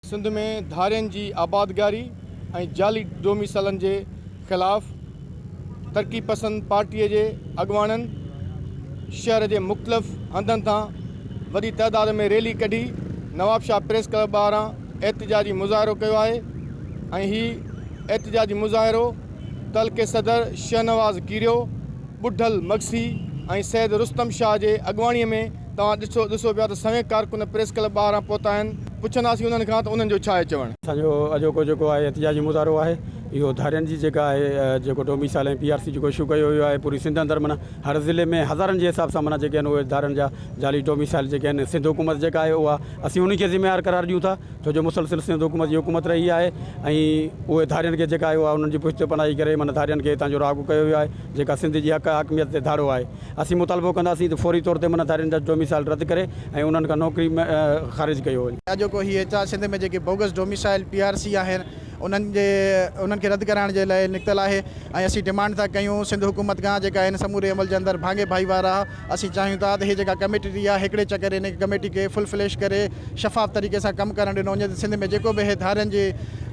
सिंध में धारियनि जी आबादगारी ऐं जाली डोमिसाइलनि जे ख़िलाफ़ तरक़ी पसंद पार्टीअ जे अॻुवाणनि शहर जे मुख़्तलिफ़ हंधनि तां वॾी तइदाद में रैली कढी नवाबशाह प्रेस क्लब ॿाहिरां एहतिजाजी मुज़ाहिरो कयो आहे ऐं हीउ एहतिजाजी मुज़ाहिरो तल्के सदर शहनवाज़ कीरियो, ॿुढल मगसी ऐं सैद रुस्तम शाह जे अॻुवाणीअ में तव्हां ॾिसो पिया त सवें कारकुन प्रेस क्लब ॿाहिरां पहुता आहिनि। पुछंदासीं उन्हनि खां त उन्हनि जो छा आहे चवणु। असांजो अॼोको जेको आहे एहतिजाजी मुज़ाहिरो आहे इहो धारियनि जी जेका आहे जेको डोमिसाइल ऐं PRC जेको इशू कयो वियो आहे पूरी सिंध अंदरि माना हर ज़िले में हज़ारनि जे हिसाब सां माना जेके आहिनि उहे धारियनि जा जाली डोमिसाइल जेके आहिनि सिंध हुकूमत जेका आहे उहा असीं उन खे ज़िम्मेवार करार ॾियूं था, छो जो मुसलसिल सिंध हुकूमत जी हुकूमत रही आहे ऐं उहे धारियनि खे जेका आहे उहा उन्हनि जी पुश्तपनाही करे माना धारियनि खे हितां जो राॻु कयो वियो आहे जेका सिंध जी हक़मियत ते धाड़ो आहे। असीं मुतालबो कंदासीं त फौरी तौर ते माना धारियनि जा डोमिसाइल रद्द करे ऐं उन्हनि खां नौकिरी ख़ारिज कयो वञे। अॼोको हीअ एहतिजाज सिंध में जेके बोगस डोमिसाइल PRC आहिनि उन्हनि खे रद्द कराइण जे लाइ निकितल आहे ऐं असीं डिमांड था कयूं सिंध हुकूमत खां जेका हिन समूरे अमल जे अंदरि भाङे भाईवारा असीं चाहियूं था त हीअ जेका कमेटी आहे हिकिड़े चकर हिन कमेटी खे फुल फ्लैश करे शफ़ाफ़ तरीक़े सां कमु करणु ॾिनो वञे। सिंध में जेको बि धारियनि जे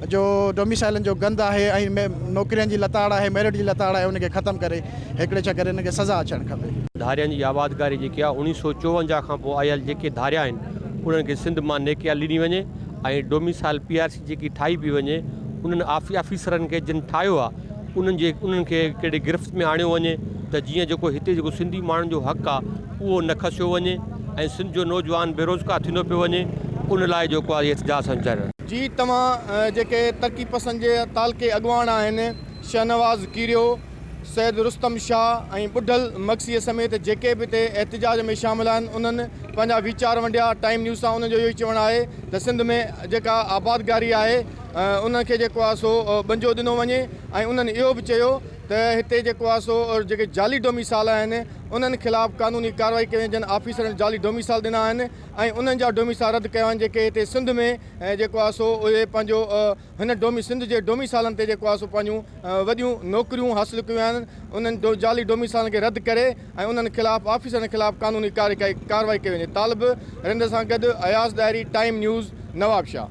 जो डोमिसाइलनि जो गंद आहे ऐं नौकिरियुनि जी लताड़ आहे, मेरिट जी लताड़ आहे, उनखे ख़तमु करे हिकिड़े चकर हिन खे सज़ा अचणु खपे। धारियनि जी आबादगारी जेकी आहे 1954 खां पोइ आयल जेके धारिया आहिनि उन्हनि खे सिंध मां नेकिया ॾिनी वञे ऐं डोमिसाइल PRC जेकी ठाही पई वञे उन्हनि ऑफिसरनि खे जिन ठाहियो आहे उन्हनि खे कहिड़े गिरफ़्त में आणियो वञे त जीअं जेको हिते जेको सिंधी माण्हुनि जो हक़ु आहे उहो न खसियो वञे ऐं सिंध जो नौजवान बेरोज़गार थींदो पियो वञे, उन लाइ जेको आहे एहतिजाज संचालन। जी तव्हां जेके तरक़ी पसंद जे तालके अॻुवान आहिनि शहनवाज़ कीरियो, सैद रुस्तम शाह ऐं ॿुढल मगसीअ समेत जेके बि हिते एहतिजाज में शामिल आहिनि उन्हनि पंहिंजा वीचार वंडिया। टाइम न्यूज़ सां उन्हनि जो इहो ई चवणु आहे त सिंध में जेका आबादगारी आहे उनखे जेको आहे सो बंजो ॾिनो वञे ऐं उन्हनि इहो बि चयो त हिते जेको आहे सो जेके जाली डोमिसाइल आहिनि उन्हनि ख़िलाफ़ कानूनी कार्रवाई कई वञे। जिन ऑफिसरनि जाली डोमिसाइल ॾिना आहिनि ऐं उन्हनि जा डोमिसाइल रद्द कया आहिनि जेके हिते सिंध में जेको आहे सो उहे पंहिंजो हिन सिंध जे डोमिसाइलनि ते जेको आहे सो पंहिंजूं वॾियूं नौकरियूं हासिलु कयूं आहिनि। उन्हनि जाली डोमिसाइलनि खे रद्द करे ऐं उन्हनि ख़िलाफ़ ऑफिसरनि ख़िलाफ़ कानूनी कार्रवाई कई वञे। तालिब रिंद सां गॾु Ayaz diary, time news, Nawabshah.